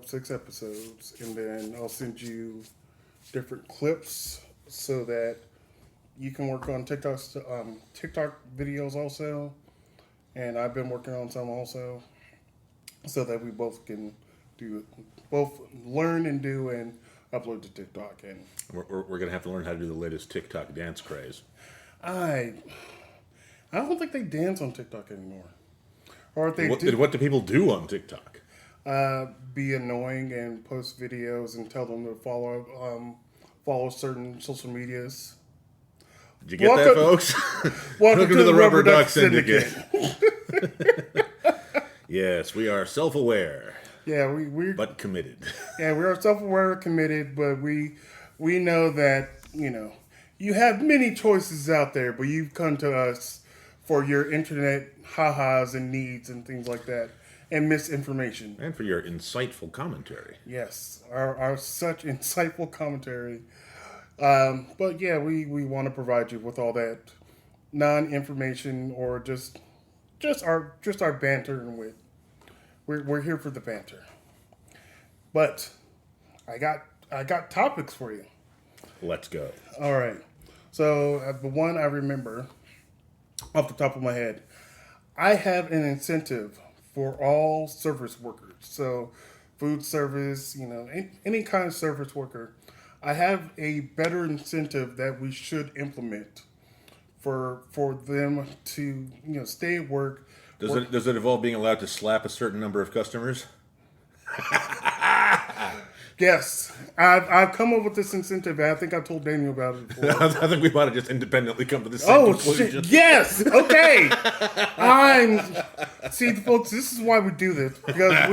up 6 episodes, and then I'll send you different clips so that you can work on TikTok videos also. And I've been working on some also, so that we both can both learn and do and upload to TikTok. And We're gonna have to learn how to do the latest TikTok dance craze. I I don't think they dance on TikTok anymore. Or if they do, What do people do on TikTok? be annoying and post videos and tell them to follow certain social medias. Did you get that, folks? Welcome to the Rubber Duck Syndicate. Yes, we are self-aware. Yeah, we but committed. Yeah, we are self-aware, committed, but we know that you have many choices out there, but you've come to us for your internet ha-has and needs and things like that, and misinformation. And for your insightful commentary. Yes, our such insightful commentary. But yeah, we want to provide you with all that non-information or just our banter and wit. We're here for the banter. But I got topics for you. Let's go. All right. So the one I remember off the top of my head, I have an incentive for all service workers. So food service, any kind of service worker. I have a better incentive that we should implement for them to stay at work. Does it involve being allowed to slap a certain number of customers? Yes, I've come up with this incentive. I think I told Daniel about it before. I think we might have just independently come to the same conclusion. Shit. Yes. Okay. See, folks. This is why we do this, because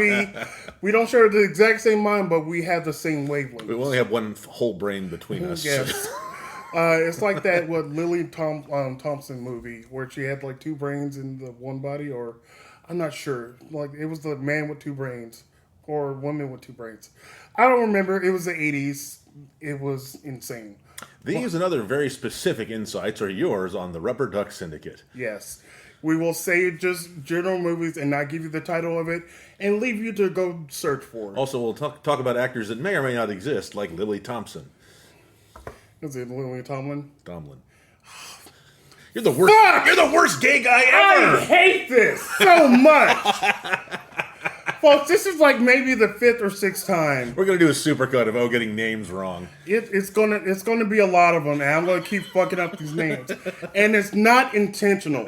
we don't share the exact same mind, but we have the same wavelength. We only have one whole brain between us. Yes. It's like that Lily Thompson movie where she had like two brains in the one body, or I'm not sure. Like it was the man with two brains or woman with two brains. I don't remember. It was the 80s. It was insane. These and other very specific insights are yours on the Rubber Duck Syndicate. Yes. We will say just general movies and not give you the title of it and leave you to go search for it. Also, we'll talk about actors that may or may not exist, like Lily Thompson. Is it Lily Tomlin? Tomlin. You're the worst. Fuck! You're the worst gay guy ever. I hate this so much. Folks, this is like maybe the 5th or 6th time. We're gonna do a supercut of getting names wrong. It's gonna be a lot of them, and I'm gonna keep fucking up these names, and it's not intentional.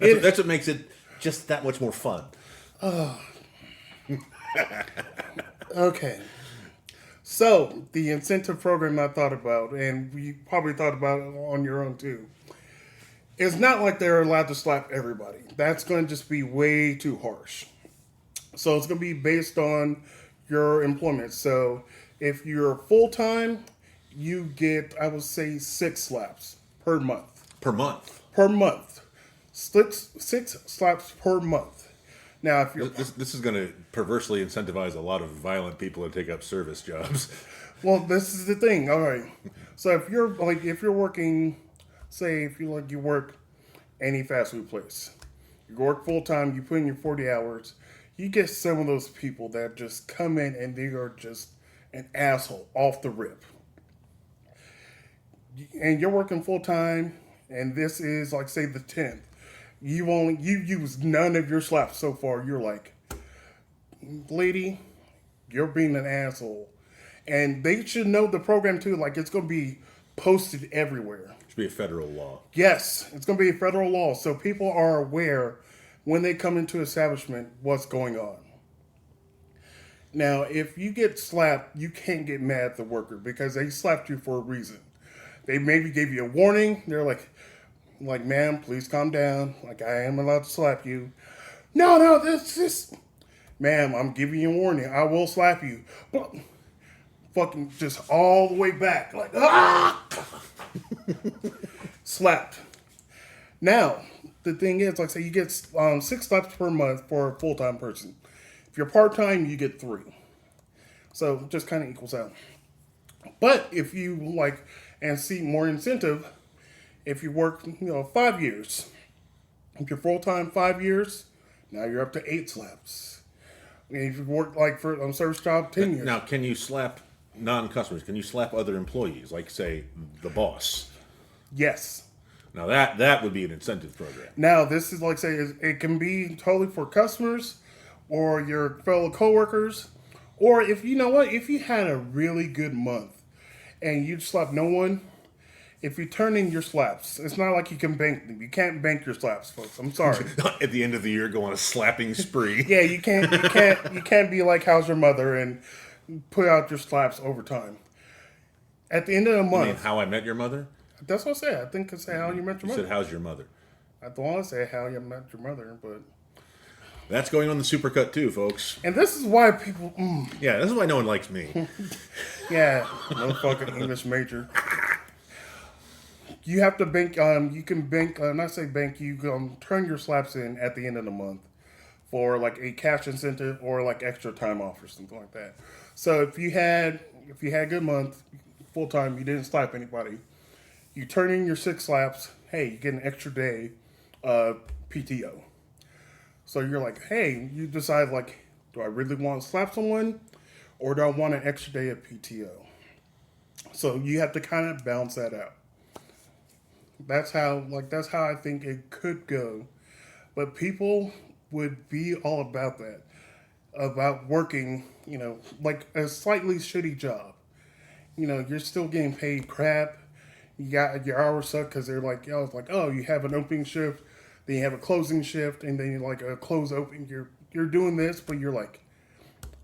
That's what makes it just that much more fun. Okay. So the incentive program I thought about, and you probably thought about it on your own too. It's not like they're allowed to slap everybody. That's going to just be way too harsh. So it's going to be based on your employment. So if you're full-time, you get, I would say, 6 slaps per month. Per month? Per month. 6 slaps per month. Now, if you're... This is going to perversely incentivize a lot of violent people to take up service jobs. Well, this is the thing. All right. So if you're working, say, if you work any fast food place, you work full-time, you put in your 40 hours, you get some of those people that just come in and they are just an asshole off the rip. And you're working full time, and this is like say the 10th. You used none of your slaps so far. You're like, lady, you're being an asshole. And they should know the program too. Like it's gonna be posted everywhere. It should be a federal law. Yes, it's gonna be a federal law, so people are aware when they come into establishment what's going on. Now, if you get slapped, you can't get mad at the worker because they slapped you for a reason. They maybe gave you a warning. They're like, ma'am, please calm down. Like, I am allowed to slap you. No, this, ma'am, I'm giving you a warning. I will slap you. But fucking just all the way back. Like, slapped. Now, the thing is, like I say, you get 6 slaps per month for a full-time person. If you're part-time, you get 3. So it just kind of equals out. But if you and see more incentive, if you work 5 years, if you're full-time 5 years, now you're up to 8 slaps. And if you work like for service job 10 years. Now, can you slap non-customers? Can you slap other employees, like say the boss? Yes. Now that would be an incentive program. Now this is like say it can be totally for customers or your fellow coworkers, or if you know what, if you had a really good month and you slap no one, if you turn in your slaps, it's not like you can bank them. You can't bank your slaps, folks. I'm sorry. At the end of the year, go on a slapping spree. Yeah, you can't be like how's your mother and put out your slaps over time. At the end of the You month, mean How I Met Your Mother? that's what I said. I think it's how you met your You mother. said, "How's your mother?" I don't want to say how you met your mother, but That's going on the supercut too, folks. and this is why people. Yeah, this is why no one likes me. Yeah, motherfucking English major. You have to bank. You can bank. Not say bank. You turn your slaps in at the end of the month for like a cash incentive or like extra time off or something like that. So if you had a good month, full time, you didn't slap anybody. You turn in your 6 slaps. Hey, you get an extra day PTO. So you're like, hey, you decide like, do I really want to slap someone, or do I want an extra day of PTO? So you have to kind of balance that out. That's how I think it could go. But people would be all about that. About working, like a slightly shitty job. You're still getting paid crap. You got your hours suck because they're like, oh, you have an opening shift, then you have a closing shift, and then you're like a close opening. You're doing this, but you're like,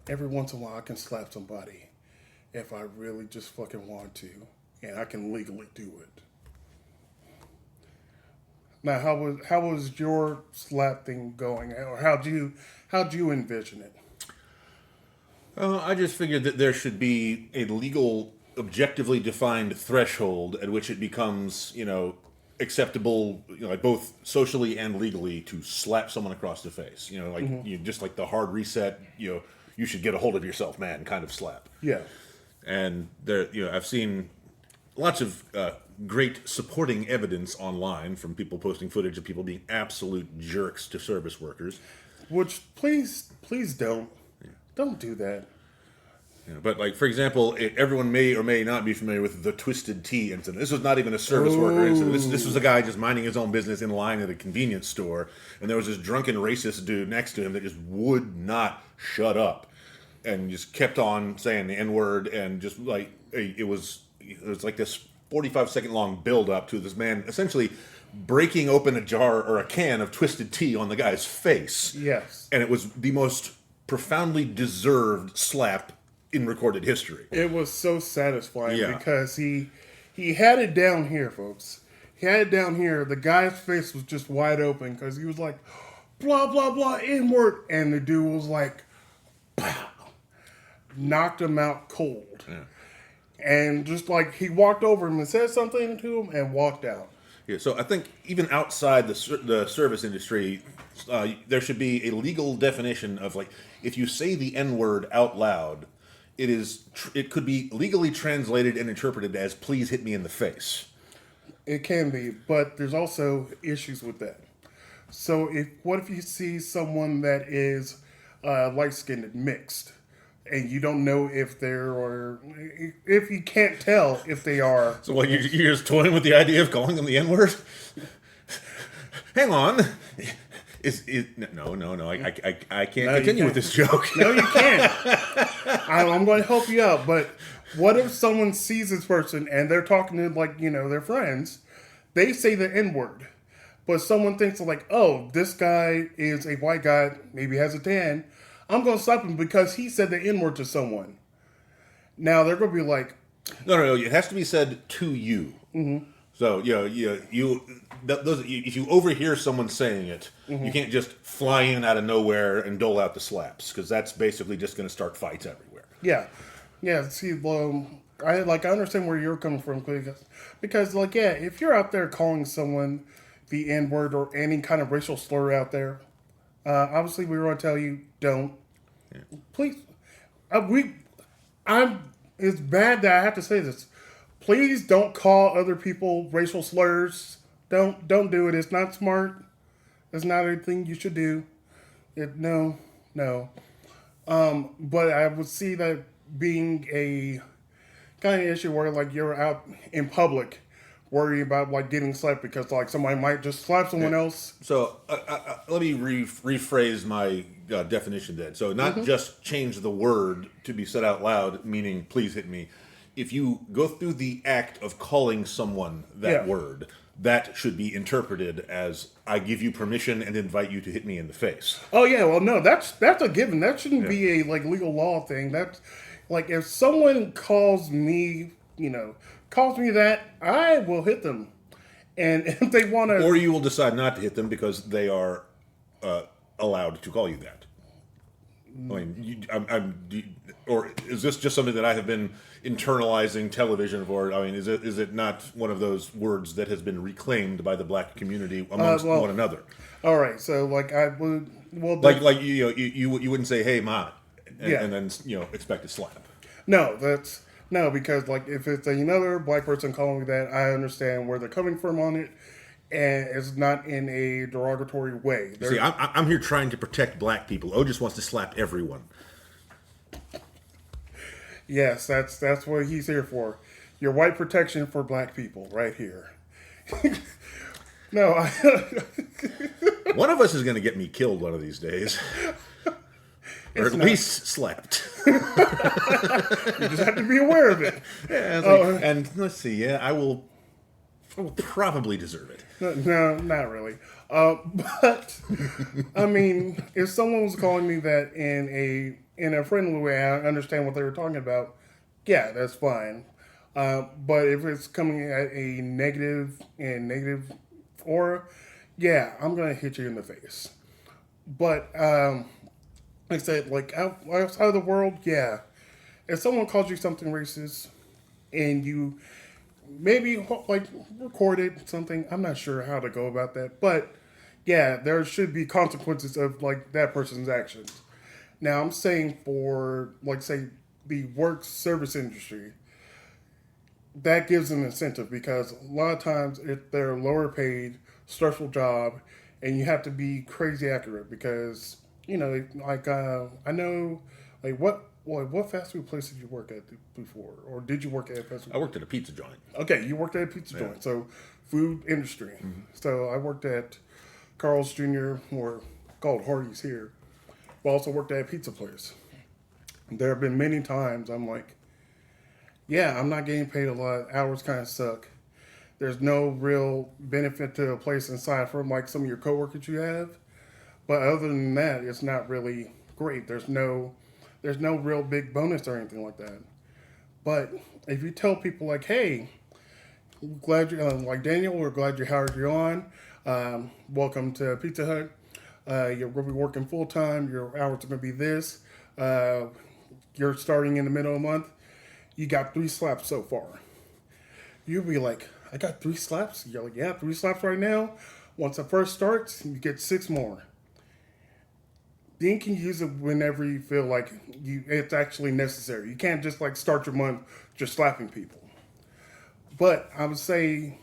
every once in a while I can slap somebody if I really just fucking want to, and I can legally do it. Now, how was your slap thing going, or how'd you envision it? I just figured that there should be a legal, objectively defined threshold at which it becomes, acceptable, like both socially and legally, to slap someone across the face. Just like the hard reset, you should get a hold of yourself, man, kind of slap. Yeah. And there, I've seen lots of great supporting evidence online from people posting footage of people being absolute jerks to service workers. Which please don't. Don't do that. But, like, for example, everyone may or may not be familiar with the Twisted Tea incident. This was not even a service worker incident. This was a guy just minding his own business in line at a convenience store, and there was this drunken racist dude next to him that just would not shut up and just kept on saying the N-word, and just, like, it was like this 45-second long build-up to this man essentially breaking open a jar or a can of Twisted Tea on the guy's face. Yes. And it was the most profoundly deserved slap in recorded history. It was so satisfying Yeah. because he had it down here, folks. He had it down here. The guy's face was just wide open because he was like, blah, blah, blah, N-word. And the dude was like, pow. Knocked him out cold. Yeah. And just like he walked over him and said something to him and walked out. Yeah, so I think even outside the service industry, there should be a legal definition of, like, if you say the N-word out loud, it could be legally translated and interpreted as "please hit me in the face." It can be, but there's also issues with that. So what if you see someone that is light-skinned and mixed, and you don't know if if you can't tell if they are. So what, you're just toying with the idea of calling them the N-word? Hang on. No. I can't continue with this joke. No, you can't. I'm going to help you out, but what if someone sees this person and they're talking to, like, their friends, they say the N-word, but someone thinks like, oh, this guy is a white guy, maybe has a tan, I'm going to slap him because he said the N-word to someone. Now they're going to be like, No. It has to be said to you. Mm-hmm. So if you overhear someone saying it, you can't just fly in out of nowhere and dole out the slaps, because that's basically just going to start fights everywhere. Yeah. See, I understand where you're coming from, because if you're out there calling someone the N-word or any kind of racial slur out there, obviously we want to tell you don't. Yeah. Please, it's bad that I have to say this. Please don't call other people racial slurs. Don't do it. It's not smart. It's not anything you should do. No. But I would see that being a kind of issue where like you're out in public worrying about like getting slapped because like somebody might just slap someone else. So let me rephrase my definition then. So not just change the word to be said out loud, meaning please hit me. If you go through the act of calling someone that Yeah. word, that should be interpreted as I give you permission and invite you to hit me in the face. Oh yeah, well no, that's a given. That shouldn't be a like legal law thing. That's like if someone calls me, calls me that, I will hit them. And if they want to, Or you will decide not to hit them because they are allowed to call you that. I mean, or is this just something that I have been internalizing television for? I mean, is it not one of those words that has been reclaimed by the black community amongst one another? all right, so like I would, well, Like you wouldn't say hey ma, Yeah. and then expect a slap. no, no, because like if it's another black person calling me that, I understand where they're coming from on it, and it's not in a derogatory way. See, I'm here trying to protect black people. O just wants to slap everyone. Yes, that's what he's here for. Your white protection for black people, right here. No, One of us is going to get me killed one of these days. Or at least slapped. you just have to be aware of it. Yeah, and let's see. Yeah, I will probably deserve it. No, not really. But I mean, if someone was calling me that in a friendly way, I understand what they were talking about. Yeah, that's fine. But if it's coming at a negative aura, yeah, I'm gonna hit you in the face. But like I said, like outside of the world, yeah. If someone calls you something racist and you maybe like recorded something, I'm not sure how to go about that, but yeah, there should be consequences of like that person's actions. Now I'm saying for like say the work service industry, that gives them incentive because a lot of times if they're lower paid, stressful job, and you have to be crazy accurate because like I know like what fast food place did you work at before, or did you work at a fast food? I worked at a pizza joint. Okay, you worked at a pizza joint, so food industry. So I worked at Carl's Jr., or called Hardee's here, but also worked at a pizza place. There have been many times I'm like, yeah, I'm not getting paid a lot. Hours kind of suck. There's no real benefit to a place aside from like some of your coworkers you have. But other than that, it's not really great. There's no real big bonus or anything like that. But if you tell people like, hey, glad you like Daniel, we're glad you hired you on. Welcome to Pizza Hut. You're going to be working full time. Your hours are going to be this. You're starting in the middle of the month. You got 3 slaps so far. You'll be like, I got 3 slaps? You're like, yeah, 3 slaps right now. Once the first starts, you get 6 more. Then you can use it whenever you feel like it's actually necessary. You can't just like start your month just slapping people. But I would say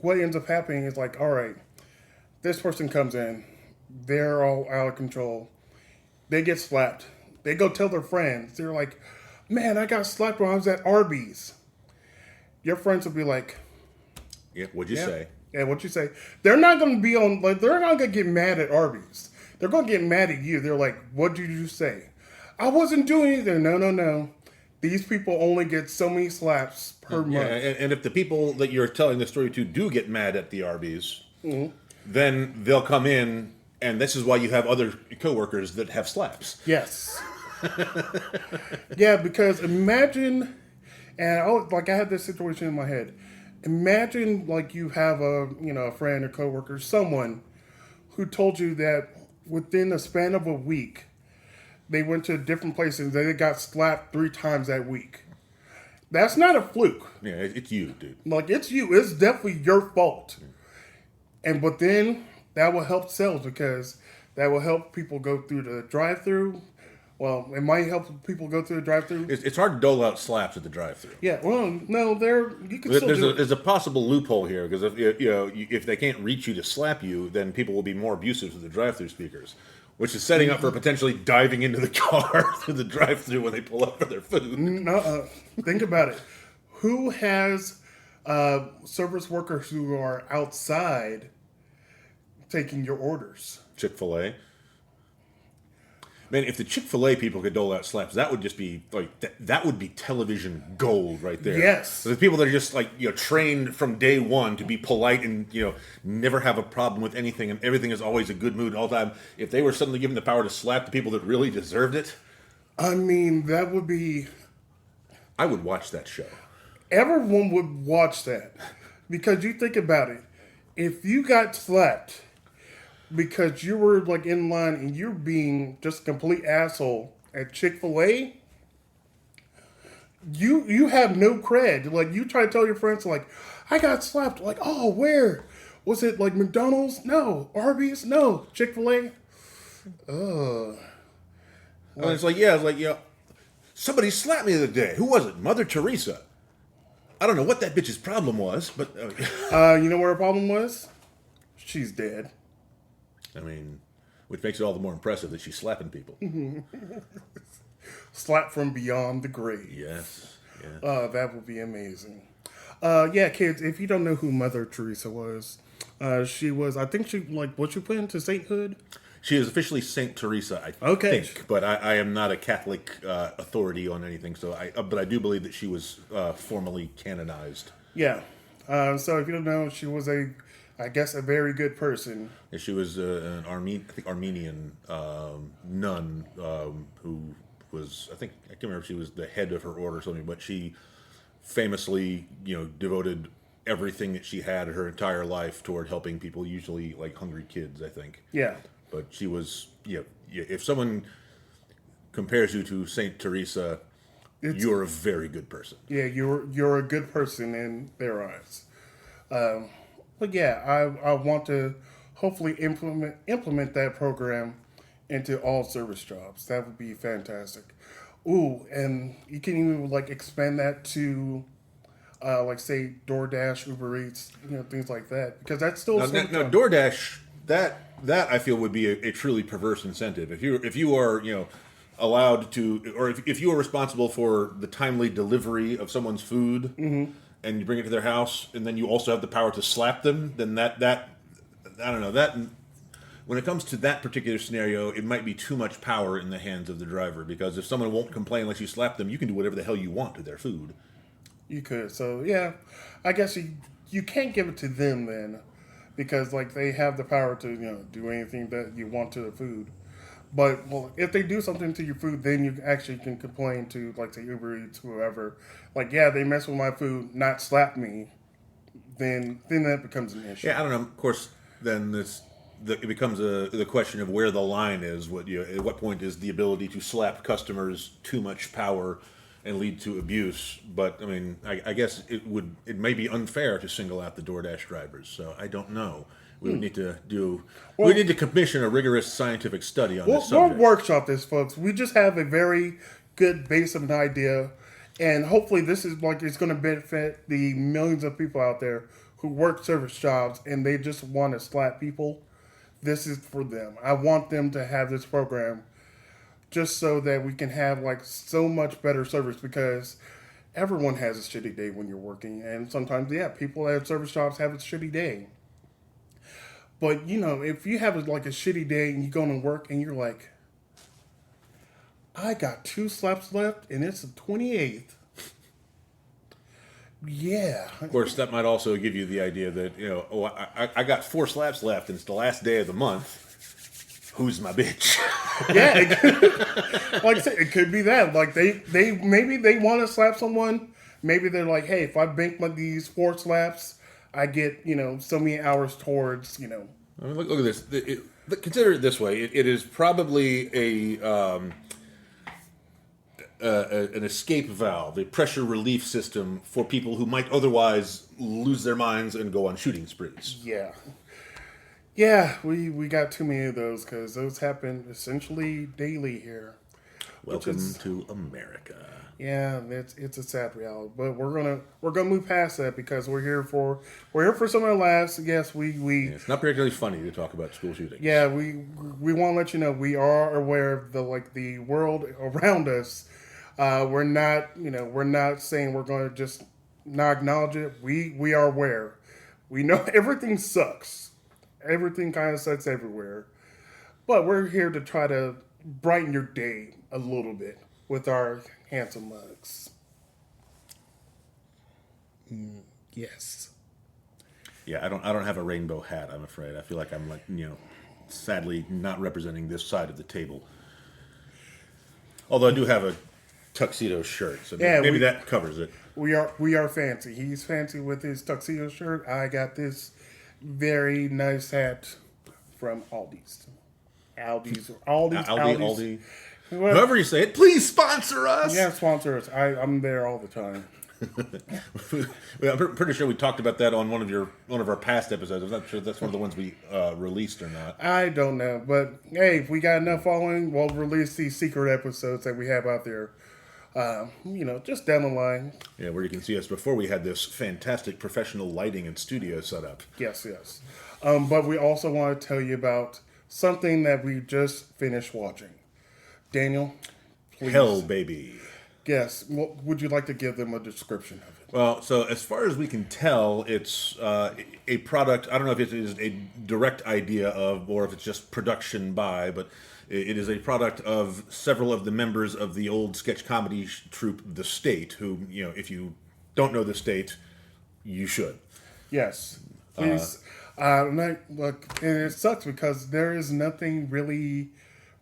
what ends up happening is like, all right, this person comes in, they're all out of control. They get slapped. They go tell their friends. They're like, man, I got slapped when I was at Arby's. Your friends will be like, Yeah, what'd you say? Yeah, what you say? They're not going to be on, like, they're not going to get mad at Arby's. They're going to get mad at you. They're like, what did you say? I wasn't doing anything. No. These people only get so many slaps per month. And if the people that you're telling the story to do get mad at the Arby's, then they'll come in, and this is why you have other coworkers that have slaps. Yes. Yeah, because imagine, and I had this situation in my head. Imagine like you have a friend or coworker, someone who told you that within the span of a week, they went to different places and they got slapped 3 times that week. That's not a fluke. Yeah, it's you, dude. Like, it's you. It's definitely your fault. But then that will help sales because that will help people go through the drive-through. Well, it might help people go through the drive-through. It's hard to dole out slaps at the drive-through. Yeah, well, no, you can still do it. There's a possible loophole here because if they can't reach you to slap you, then people will be more abusive to the drive-through speakers. Which is setting up for potentially diving into the car through the drive-thru when they pull up for their food. No, think about it. Who has service workers who are outside taking your orders? Chick-fil-A. Man, if the Chick-fil-A people could dole out slaps, that would just be like that would be television gold right there. Yes. So the people that are just like, you know, trained from day one to be polite and, you know, never have a problem with anything and everything is always a good mood all the time. If they were suddenly given the power to slap the people that really deserved it, I mean, that would be... I would watch that show. Everyone would watch that. Because you think about it. If you got slapped because you were like in line and you're being just a complete asshole at Chick-fil-A, you have no cred. Like, you try to tell your friends, like, I got slapped. Like, oh, where? Was it like McDonald's? No. Arby's? No. Chick-fil-A? Ugh. And it's like, somebody slapped me the other day. Who was it? Mother Teresa. I don't know what that bitch's problem was, but... you know what her problem was? She's dead. I mean, which makes it all the more impressive that she's slapping people. Slap from beyond the grave. Yes. Yeah. That would be amazing. Yeah, kids, if you don't know who Mother Teresa was, she was, I think she, like, what you put into sainthood? She is officially Saint Teresa, I think, but I am not a Catholic authority on anything. But I do believe that she was formally canonized. Yeah. So if you don't know, she was I guess, a very good person. Yeah, she was an Armenian nun who was, I can't remember if she was the head of her order or something, but she famously, devoted everything that she had her entire life toward helping people, usually like hungry kids, I think. Yeah. But she was, if someone compares you to Saint Teresa, you're a very good person. Yeah, you're a good person in their eyes. But yeah, I want to hopefully implement that program into all service jobs. That would be fantastic. Ooh, and you can even like expand that to like say DoorDash, UberEats, things like that, because that's still now DoorDash, that I feel would be a truly perverse incentive. If you are allowed to, or if you are responsible for the timely delivery of someone's food, mm-hmm. and you bring it to their house, and then you also have the power to slap them, then that I don't know, that when it comes to that particular scenario, it might be too much power in the hands of the driver, because if someone won't complain unless you slap them, you can do whatever the hell you want to their food. You could. So yeah, I guess you can't give it to them then, because like they have the power to do anything that you want to the food. But if they do something to your food, then you actually can complain to like say Uber Eats, whoever. Like, yeah, they mess with my food, not slap me. Then that becomes an issue. Yeah, I don't know. Of course, then it becomes the question of where the line is. At what point is the ability to slap customers too much power and lead to abuse? But I mean, I guess it may be unfair to single out the DoorDash drivers. So I don't know. We would need to we need to commission a rigorous scientific study on this subject. We'll workshop this, folks. We just have a very good base of an idea, and hopefully this is it's going to benefit the millions of people out there who work service jobs and they just want to slap people. This is for them. I want them to have this program just so that we can have so much better service, because everyone has a shitty day when you're working, and sometimes people at service jobs have a shitty day. But, if you have a shitty day and you go to work and you're like, I got 2 slaps left and it's the 28th. Yeah. Of course, that might also give you the idea that, I got 4 slaps left and it's the last day of the month. Who's my bitch? Yeah. Like I said, it could be that. Like maybe they want to slap someone. Maybe they're like, hey, if I bank these 4 slaps, I get, so many hours towards, I mean, look at this. Consider it this way. It is probably an escape valve, a pressure relief system for people who might otherwise lose their minds and go on shooting sprees. Yeah. Yeah, we got too many of those, because those happen essentially daily here. Welcome to America. Yeah, it's a sad reality, but we're gonna move past that because we're here for some of the laughs. Yes, we Yeah, it's not particularly funny to talk about school shootings. yeah we want to let you know we are aware of the world around us. We're not saying we're going to just not acknowledge it. We are aware. We know everything sucks. Everything kind of sucks everywhere, but we're here to try to brighten your day a little bit with our handsome mugs. Yes. Yeah, I don't have a rainbow hat, I'm afraid. I feel like I'm sadly not representing this side of the table. Although I do have a tuxedo shirt, so maybe that covers it. We are fancy. He's fancy with his tuxedo shirt. I got this very nice hat from Aldi's. Aldi. However you say it, please sponsor us. Yeah, sponsor us. I'm there all the time. I'm pretty sure we talked about that on one of our past episodes. I'm not sure if that's one of the ones we released or not. I don't know, but hey, if we got enough following, we'll release these secret episodes that we have out there. Just down the line. Yeah, where you can see us before we had this fantastic professional lighting and studio set up. Yes. But we also want to tell you about something that we just finished watching. Daniel, please. Hell, baby. Yes. Would you like to give them a description of it? Well, so as far as we can tell, it's a product. I don't know if it is a direct idea of, or if it's just production by, but it is a product of several of the members of the old sketch comedy troupe, The State, who, if you don't know The State, you should. Yes. Please. Look, and it sucks because there is nothing really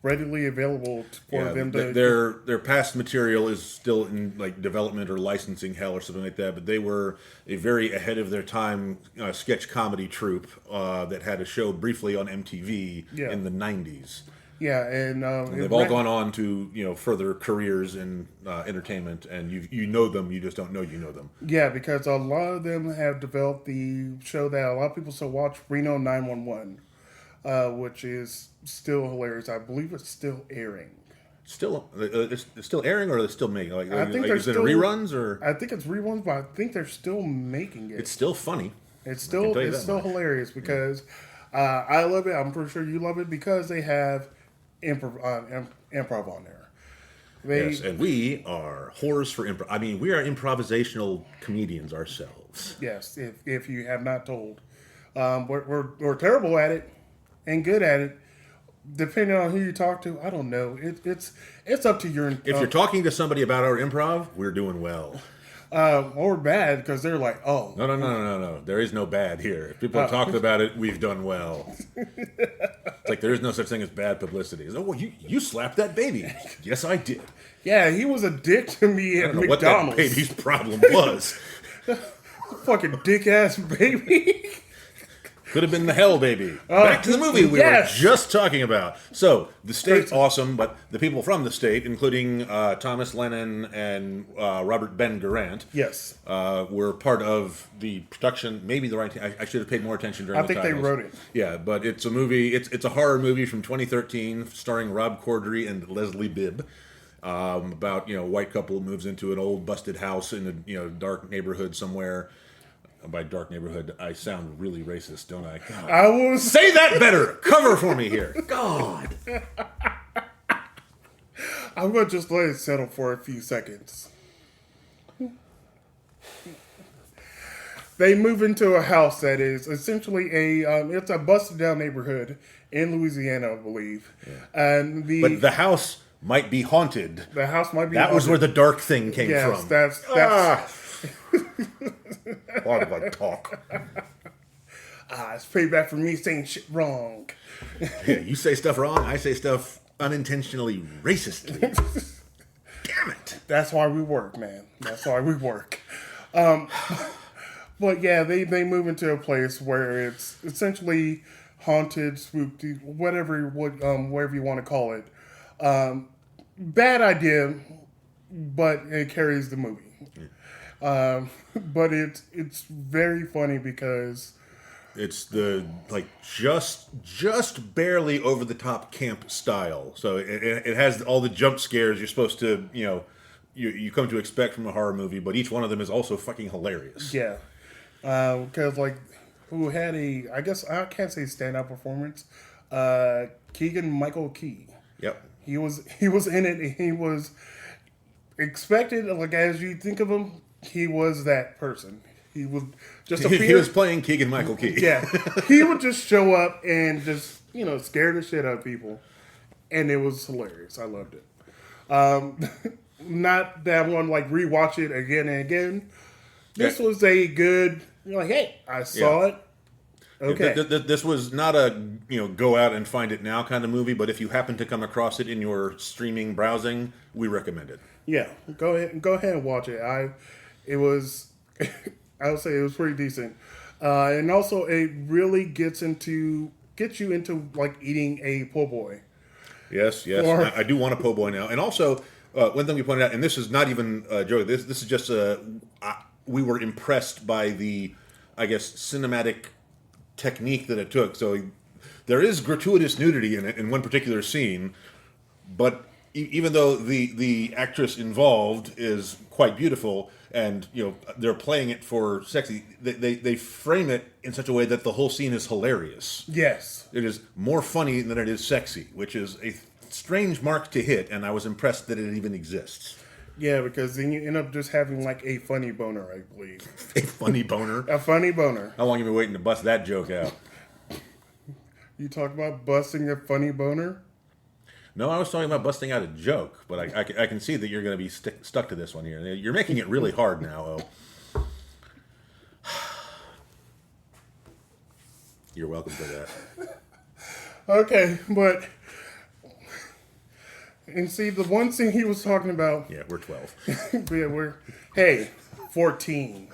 readily available for them to. Their past material is still in development or licensing hell or something like that, but they were a very ahead of their time sketch comedy troupe that had a show briefly on MTV in the 90s. Yeah, and they've all gone on to further careers in entertainment, and you know them, you just don't know you know them. Yeah, because a lot of them have developed the show that a lot of people still watch, Reno 911, which is still hilarious. I believe it's still airing. It's still airing, or are they still making? I think is it reruns, or I think it's reruns, but I think they're still making it. It's still funny. It's still hilarious because I love it. I'm pretty sure you love it because they have improv on there. Yes, and we are whores for improv. I mean, we are improvisational comedians ourselves. Yes, if you have not told, we're terrible at it and good at it. Depending on who you talk to, I don't know. It's up to your. If you're talking to somebody about our improv, we're doing well. Or bad because they're like, oh. No. There is no bad here. If people are talking about it, we've done well. It's like there is no such thing as bad publicity. Oh, well, you slapped that baby. Yes, I did. Yeah, he was a dick to me at McDonald's. What that baby's problem was. Fucking dick ass baby. Could have been the hell baby. Back to the movie we were just talking about. So, The State's awesome, but the people from The State, including Thomas Lennon and Robert Ben Garant, yes, were part of the production. Maybe the right. I should have paid more attention during the titles. I think they wrote it. Yeah, but it's a movie. It's a horror movie from 2013, starring Rob Corddry and Leslie Bibb. About a white couple moves into an old busted house in a dark neighborhood somewhere. By dark neighborhood, I sound really racist, don't I? God. I will say that better. Cover for me here. God. I'm going to just let it settle for a few seconds. They move into a house that is essentially it's a busted down neighborhood in Louisiana, I believe. Yeah. And but the house might be haunted. The house might be haunted. That was where the dark thing came from. That's Why do I talk? It's payback for me saying shit wrong. Yeah, you say stuff wrong, I say stuff unintentionally racistly. Damn it. That's why we work, man. That's why we work. But yeah, they move into a place where it's essentially haunted, spooky, whatever you want to call it. Bad idea, but it carries the movie. But it's very funny because It's the like just barely over the top camp style. So it has all the jump scares you're supposed to you come to expect from a horror movie, but each one of them is also fucking hilarious. Yeah, because like who had I guess I can't say standout performance. Keegan Michael Key. Yep. He was in it. And he was expected, like as you think of him, he was that person. He would just appear. He was playing Keegan Michael Key. Yeah, he would just show up and just scare the shit out of people, and it was hilarious. I loved it. Not that one like rewatch it again and again. This was a good. You're like, hey, I saw it. Okay. This was not a go out and find it now kind of movie, but if you happen to come across it in your streaming browsing, we recommend it. Yeah, go ahead and watch it. It was, I would say it was pretty decent, and also it really gets you into like eating a po' boy. Yes, I do want a po' boy now, and also one thing we pointed out, and this is not even a joke. This is just we were impressed by the, I guess, cinematic technique that it took. So there is gratuitous nudity in it in one particular scene, but even though the actress involved is quite beautiful and they're playing it for sexy, they frame it in such a way that the whole scene is hilarious. Yes, it is more funny than it is sexy, which is a strange mark to hit, and I was impressed that it even exists. Yeah, because then you end up just having like a funny boner, I believe. A funny boner? A funny boner. How long have you been waiting to bust that joke out? You talk about busting a funny boner? No, I was talking about busting out a joke, but I can see that you're going to be stuck to this one here. You're making it really hard now, Oh. You're welcome for that. Okay, but... And see, the one thing he was talking about... Yeah, we're 12. Hey, 14.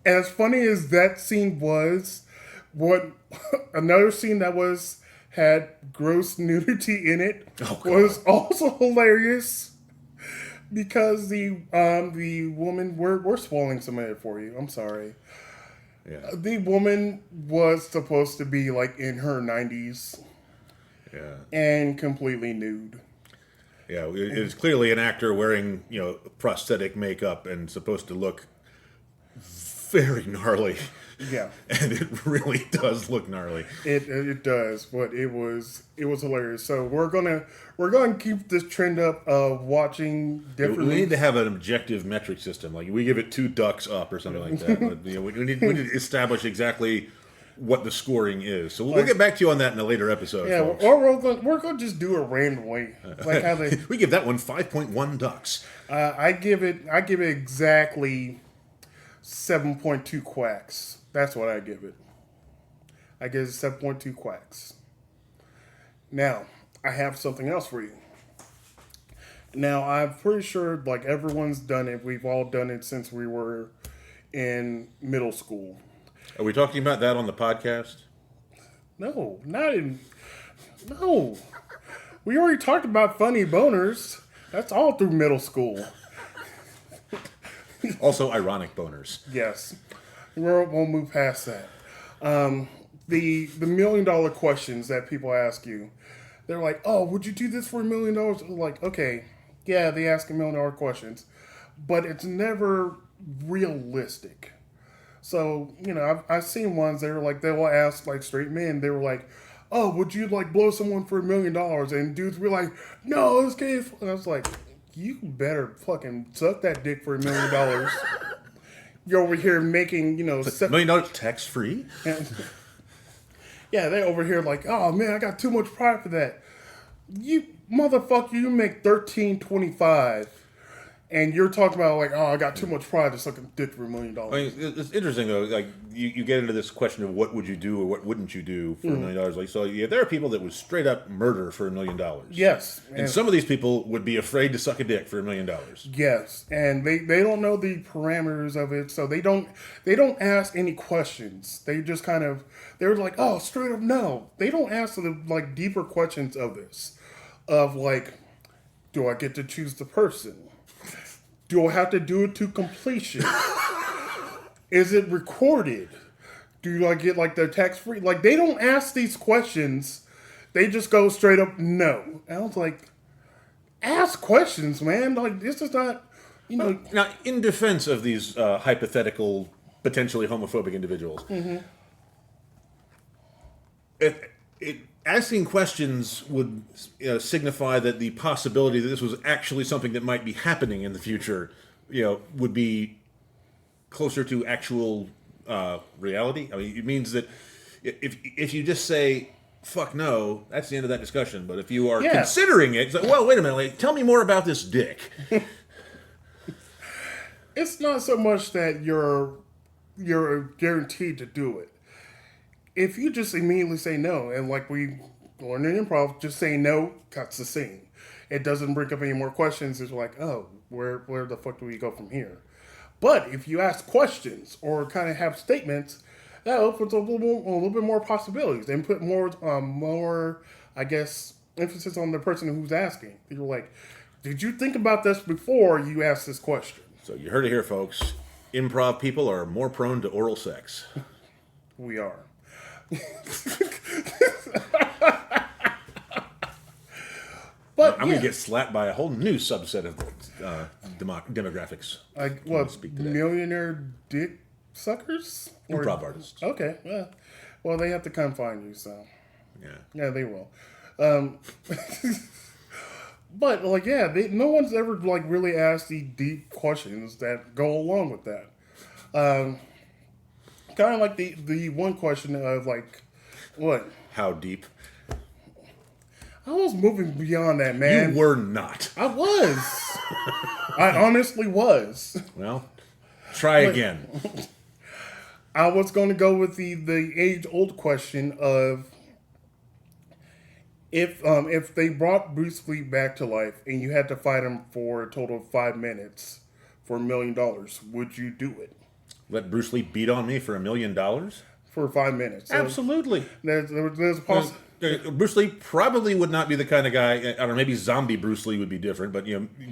As funny as that scene was, another scene that had gross nudity in it was also hilarious. Because the woman... We're spoiling some of it for you. I'm sorry. Yeah. The woman was supposed to be like in her 90s. Yeah. And completely nude. Yeah, it is clearly an actor wearing, prosthetic makeup and supposed to look very gnarly. Yeah. And it really does look gnarly. It does, but it was hilarious. So we're gonna keep this trend up of watching different. We need to have an objective metric system. Like we give it 2 ducks up or something like that. But, we need to establish exactly what the scoring is. So we'll get back to you on that in a later episode. Yeah, folks. or we're going to just do it randomly. Like how they we give that one 5.1 ducks. I give it exactly 7.2 quacks. That's what I give it. I give it 7.2 quacks. Now, I have something else for you. Now, I'm pretty sure like everyone's done it. We've all done it since we were in middle school. Are we talking about that on the podcast? No, no. We already talked about funny boners. That's all through middle school. Also, ironic boners. Yes. We'll move past that. The $1 million questions that people ask you. They're like, oh, would you do this for $1 million? Like, okay, yeah, they ask $1 million questions. But it's never realistic. So, I've seen ones that are like, they will ask like straight men. They were like, oh, would you like blow someone for $1 million? And dudes were like, no, this kid. And I was like, you better fucking suck that dick for $1 million. You're over here making, $1 million tax free? Yeah, they over here like, oh man, I got too much pride for that. You motherfucker, you make $13.25. And you're talking about like, oh, I got too much pride to suck a dick for $1 million. I mean, it's interesting though. Like you get into this question of what would you do or what wouldn't you do for $1 million. Like, so yeah, there are people that would straight up murder for $1 million. Yes, and some of these people would be afraid to suck a dick for $1 million. Yes, and they don't know the parameters of it, so they don't ask any questions. They just they're like, oh, straight up no. They don't ask the like deeper questions of this, of like, do I get to choose the person? Do I have to do it to completion? Is it recorded? Do you like get like the tax free? Like they don't ask these questions. They just go straight up no. And I was like, ask questions, man. Like this is not, you know. Now, in defense of these hypothetical, potentially homophobic individuals, asking questions would signify that the possibility that this was actually something that might be happening in the future, would be closer to actual reality. I mean, it means that if you just say fuck no, that's the end of that discussion. But if you are considering it, it's like, well, wait a minute, like, tell me more about this dick. It's not so much that you're guaranteed to do it. If you just immediately say no, and like we learned in improv, just saying no cuts the scene. It doesn't bring up any more questions. It's like, oh, where the fuck do we go from here? But if you ask questions or kind of have statements, that opens a little bit more possibilities and put more, I guess, emphasis on the person who's asking. You're like, did you think about this before you asked this question? So you heard it here, folks. Improv people are more prone to oral sex. We are. But I'm going to get slapped by a whole new subset of demographics. Like what? Millionaire dick suckers? Improv artists. Okay. Well, they have to come find you, so. Yeah, they will. But like, no one's ever like really asked the deep questions that go along with that. Kind of like the one question of like, what? How deep? I was moving beyond that, man. You were not. I was. I honestly was. Well, try again. I was going to go with the age-old question of if they brought Bruce Lee back to life and you had to fight him for a total of 5 minutes for $1 million, would you do it? Let Bruce Lee beat on me for $1 million? For 5 minutes. So absolutely. There's a possibility. Bruce Lee probably would not be the kind of guy. I don't know. Maybe zombie Bruce Lee would be different, but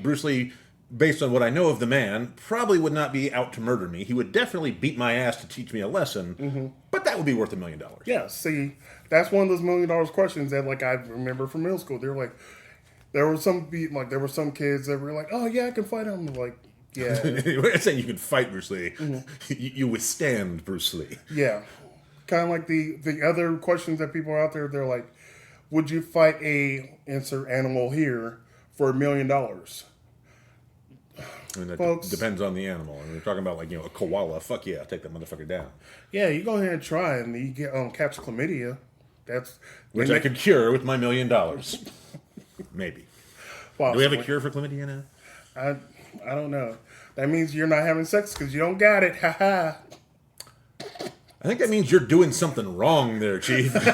Bruce Lee, based on what I know of the man, probably would not be out to murder me. He would definitely beat my ass to teach me a lesson, but that would be worth $1 million. Yeah. See, that's one of those $1 million questions that like I remember from middle school. They were like, there were some kids that were like, oh yeah, I can fight him. Like, yeah. We're not saying you can fight Bruce Lee. You withstand Bruce Lee. Yeah. Kind of like the other questions that people are out there, they're like, would you fight a insert animal here for $1 million? I mean, that depends on the animal. I mean, we're talking about like, a koala. Fuck yeah, I'll take that motherfucker down. Yeah, you go ahead and try and you get catch chlamydia. Which I could cure with my $1 million. Maybe. Possibly. Do we have a cure for chlamydia now? I don't know. That means you're not having sex because you don't got it. Ha ha. I think that means you're doing something wrong there, Chief. If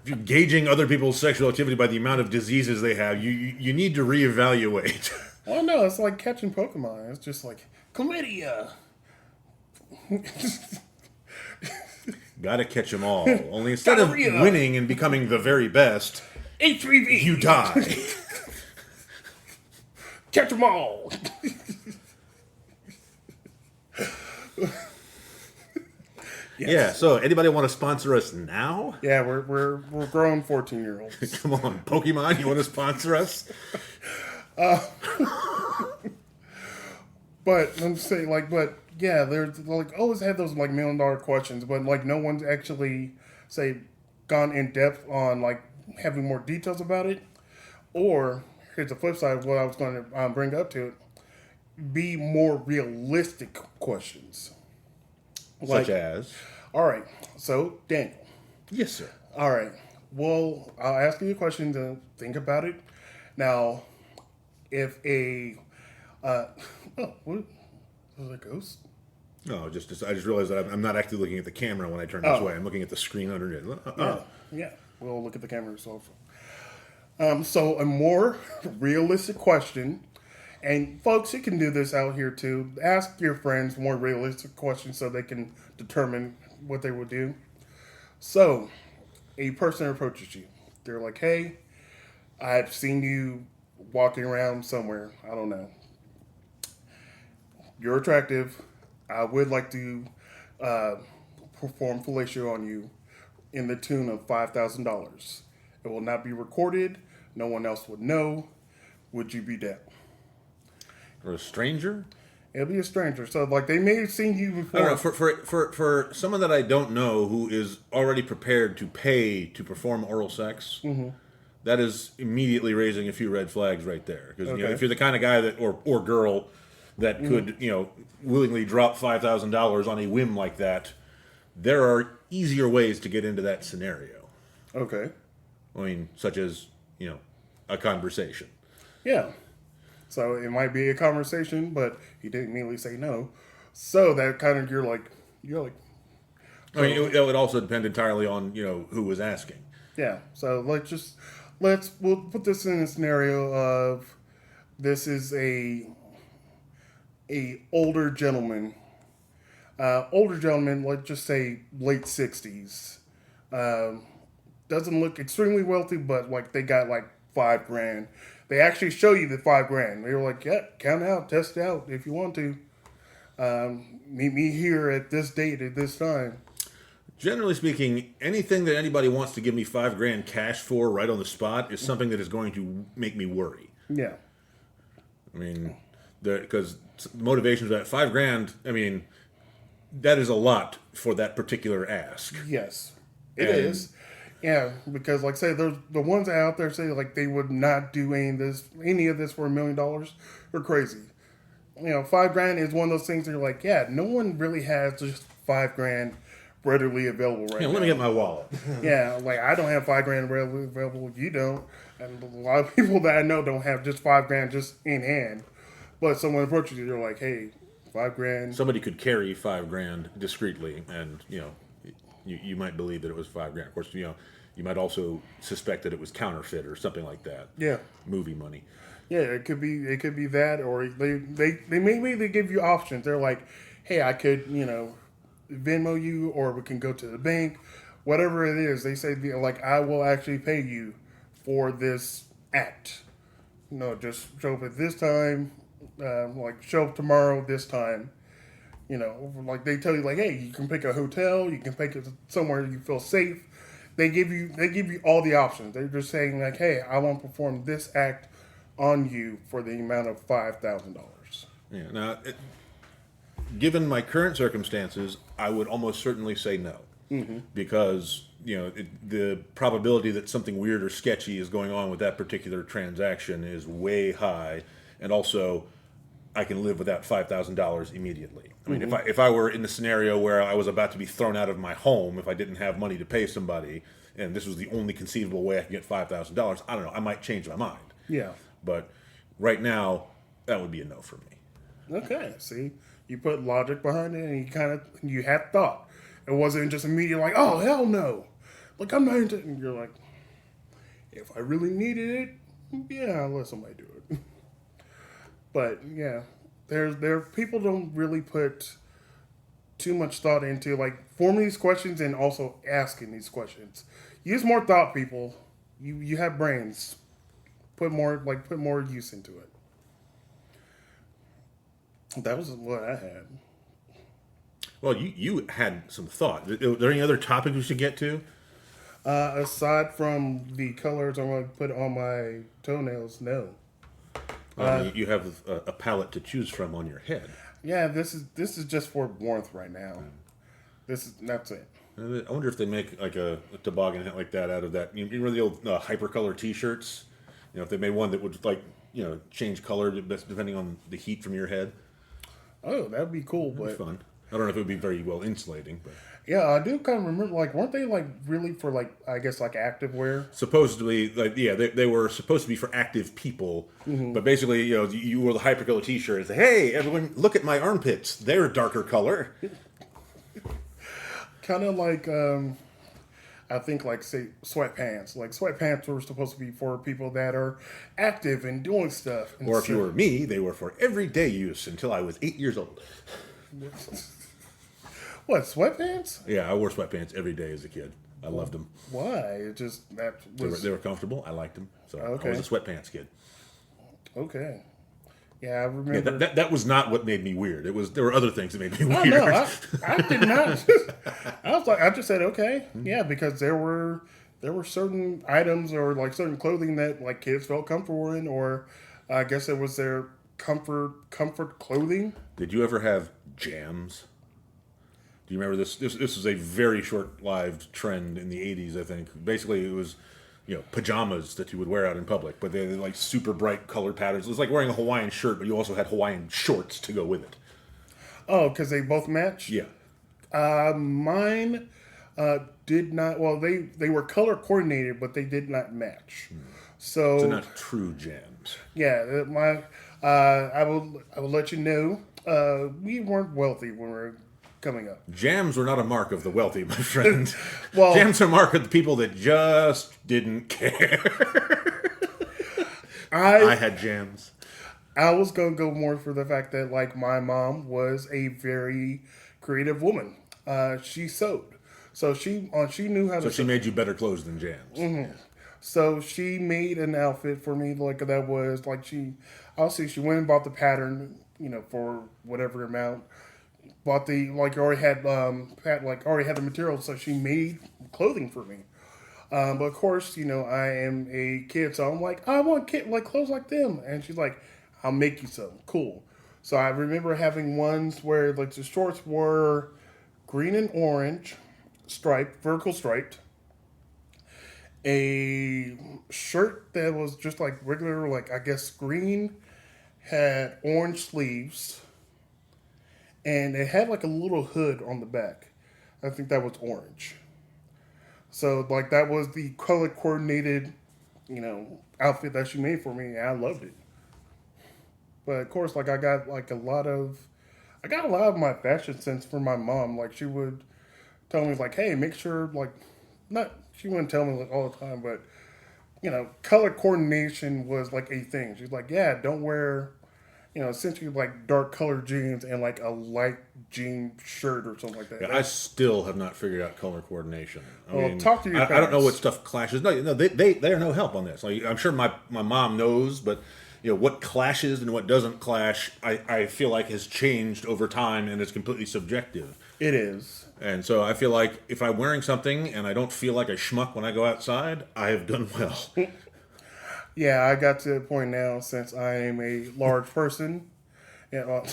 you're gauging other people's sexual activity by the amount of diseases they have, you need to reevaluate. Well, no, it's like catching Pokemon. It's just like, chlamydia. Gotta catch them all. Only instead of winning and becoming the very best, HPV. You die. Catch them all. Yes. Yeah, so anybody want to sponsor us now? Yeah, we're grown 14-year-olds. Come on, Pokemon, you want to sponsor us? But I'm saying, like, there's like always had those like $1 million questions, but like no one's actually gone in depth on like having more details about it. Or here's the flip side of what I was going to bring up to it: be more realistic questions. Such as? All right, so Daniel. Yes, sir. All right. Well, I'll ask you a question to think about it. Now, if a what was that, ghost? No, I just realized that I'm not actually looking at the camera when I turn this way. I'm looking at the screen underneath. Yeah. We'll look at the camera yourself. So a more realistic question. And folks, you can do this out here too. Ask your friends more realistic questions so they can determine what they will do. So, a person approaches you. They're like, hey, I've seen you walking around somewhere. I don't know. you're attractive. I would like to uh, perform fellatio on you in the tune of $5,000. It will not be recorded. No one else would know. Would you be down? Or a stranger? It'll be a stranger. So, like, they may have seen you I before. don't know. For someone that I don't know who is already prepared to pay to perform oral sex, that is immediately raising a few red flags right there. Because Okay. if you're the kind of guy that or girl that could willingly drop $5,000 on a whim like that, there are easier ways to get into that scenario. Okay. I mean, such as a conversation. Yeah. So it might be a conversation, but he didn't immediately say no. So that kind of you're like. I mean, it would also depend entirely on who was asking. Yeah. So we'll put this in a scenario of this is a older gentleman. Let's just say late 60s. Doesn't look extremely wealthy, but like they got like $5,000. They actually show you the $5,000. They were like, yeah, count it out, test it out if you want to. Meet me here at this date at this time. Generally speaking, anything that anybody wants to give me $5,000 cash for right on the spot is something that is going to make me worry. Yeah. I mean, because motivations that $5,000. I mean, that is a lot for that particular ask. Yes, it is. Yeah, because like I say, there's the ones out there say like they would not do any of this for $1 million. They're crazy. $5,000 is one of those things that you're like, yeah, no one really has just $5,000 readily available right now. Let me get my wallet. Yeah, like I don't have $5,000 readily available. You don't, and a lot of people that I know don't have just $5,000 just in hand. But someone approaches you, you're like, hey, $5,000. Somebody could carry $5,000 discreetly, and you might believe that it was $5,000. Of course, you might also suspect that it was counterfeit or something like that. Yeah. Movie money. Yeah, it could be that, or they give you options. They're like, hey, I could Venmo you, or we can go to the bank, whatever it is. They say like I will actually pay you for this act. Just show up at this time, like show up tomorrow this time. Like they tell you like, hey, you can pick a hotel, you can pick it somewhere you feel safe. They give you all the options. They're just saying like, hey, I want to perform this act on you for the amount of $5,000. Yeah. Now, given my current circumstances, I would almost certainly say no, because the probability that something weird or sketchy is going on with that particular transaction is way high, and also I can live without $5,000 immediately. I mean, if I were in the scenario where I was about to be thrown out of my home, if I didn't have money to pay somebody, and this was the only conceivable way I could get $5,000, I don't know, I might change my mind. Yeah. But right now, that would be a no for me. Okay. See, you put logic behind it, and you had thought. It wasn't just immediate like, oh hell no, like I'm not into. And you're like, if I really needed it, yeah, I'll let somebody do it. But yeah, there people don't really put too much thought into like forming these questions and also asking these questions. Use more thought, people. You have brains. Put more use into it. That was what I had. Well, you had some thought. Are there any other topics we should get to? Aside from the colors I'm going to put on my toenails, no. You have a palette to choose from on your head. Yeah, this is just for warmth right now. That's it. I wonder if they make like a toboggan hat like that out of that. You remember the old hypercolor T-shirts? If they made one that would change color depending on the heat from your head. Oh, that would be cool. That'd be fun. I don't know if it would be very well insulating, but yeah, I do kind of remember. Like, weren't they like really for I guess active wear? Supposedly, they were supposed to be for active people, but basically, you wore the hypercolor T-shirt and say, "Hey, everyone, look at my armpits; they're a darker color." Kind of like, I think say sweatpants. Like sweatpants were supposed to be for people that are active and doing stuff. And or if you were me, they were for everyday use until I was 8 years old. What, sweatpants? Yeah, I wore sweatpants every day as a kid. I loved them. Why? It just that was They were comfortable. I liked them. So Okay. I was a sweatpants kid. Okay. Yeah, I Yeah, remember. that was not what made me weird. There were other things that made me Oh weird. no, I did not. I was like, I just said okay, yeah, because there were certain items or like certain clothing that like kids felt comfortable in, or I guess it was their comfort clothing. Did you ever have jams? Do you remember this? This was a very short-lived trend in the '80s, I think. Basically, it was, pajamas that you would wear out in public, but they're like super bright colored patterns. It was like wearing a Hawaiian shirt, but you also had Hawaiian shorts to go with it. Oh, because they both match. Yeah. Mine did not. Well, they were color coordinated, but they did not match. So So not true jams. yeah, my I will let you know. We weren't wealthy when we were coming up. Jams were not a mark of the wealthy, my friend. Well- Jams are a mark of the people that just didn't care. I had jams. I was gonna go more for the fact that like my mom was a very creative woman. She sewed, so she knew how to. So she made you better clothes than jams. So she made an outfit for me like that was like obviously she went and bought the pattern, for whatever amount. Bought the like already had already had the material, so she made clothing for me. But of course, I am a kid, so I'm like, I want clothes like them, and she's like, I'll make you some. Cool. So I remember having ones where like the shorts were green and orange, vertical striped. A shirt that was just like regular, like I guess green, had orange sleeves, and it had like a little hood on the back. I think that was orange. So like that was the color coordinated, outfit that she made for me, and I loved it. But of course, like I got a lot of my fashion sense from my mom. Like she would tell me like, hey, make sure like, not she wouldn't tell me like all the time, but color coordination was like a thing. She's like, yeah, don't wear essentially like dark colored jeans and like a light jean shirt or something like that. Yeah, I still have not figured out color coordination. Well, talk to your I don't know what parents. stuff clashes. No, they are no help on this. Like I'm sure my mom knows, but what clashes and what doesn't clash, I feel like has changed over time and is completely subjective. It is. And so I feel like if I'm wearing something and I don't feel like a schmuck when I go outside, I have done well. Yeah, I got to the point now since I am a large person. Yeah,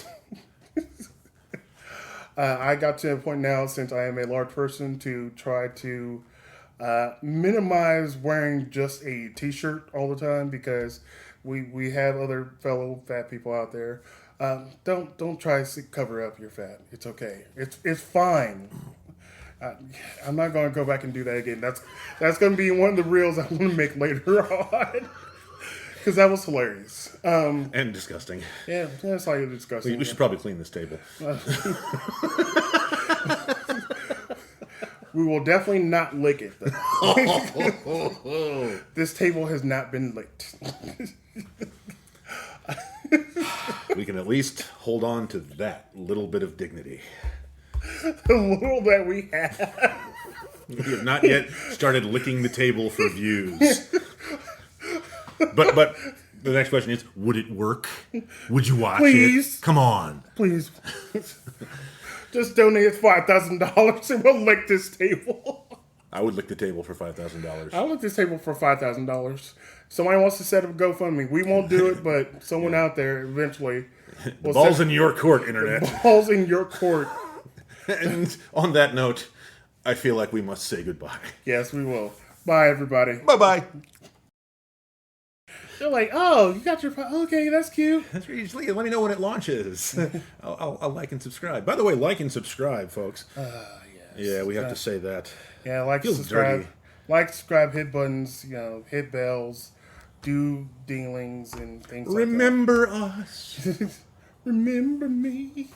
I got to the point now since I am a large person to try to minimize wearing just a t-shirt all the time because we have other fellow fat people out there. Don't try to cover up your fat. It's okay. It's fine. I'm not going to go back and do that again. That's going to be one of the reels I want to make later on. Because that was hilarious. And disgusting. Yeah, that's like disgusting. We should probably clean this table. We will definitely not lick it, though. This table has not been licked. We can at least hold on to that little bit of dignity. The little that we have. We have not yet started licking the table for views. But the next question is, would it work? Would you watch Please. it? Come on. Please. Just donate $5,000 and we'll lick this table. I would lick the table for $5,000. I'll lick this table for $5,000. Somebody wants to set up a GoFundMe. We won't do it, but someone out there eventually will Balls set in your court, internet. balls in your court. And on that note, I feel like we must say goodbye. Yes, we will. Bye, everybody. Bye-bye. They're like, oh, you got your... Okay, that's cute. That's usually, let me know when it launches. I'll like and subscribe. By the way, like and subscribe, folks. Yes. Yeah, we have to say that. Yeah, like, Feels subscribe. dirty. Like, subscribe, hit buttons, hit bells, do dinglings and things Remember us. like that. Remember me.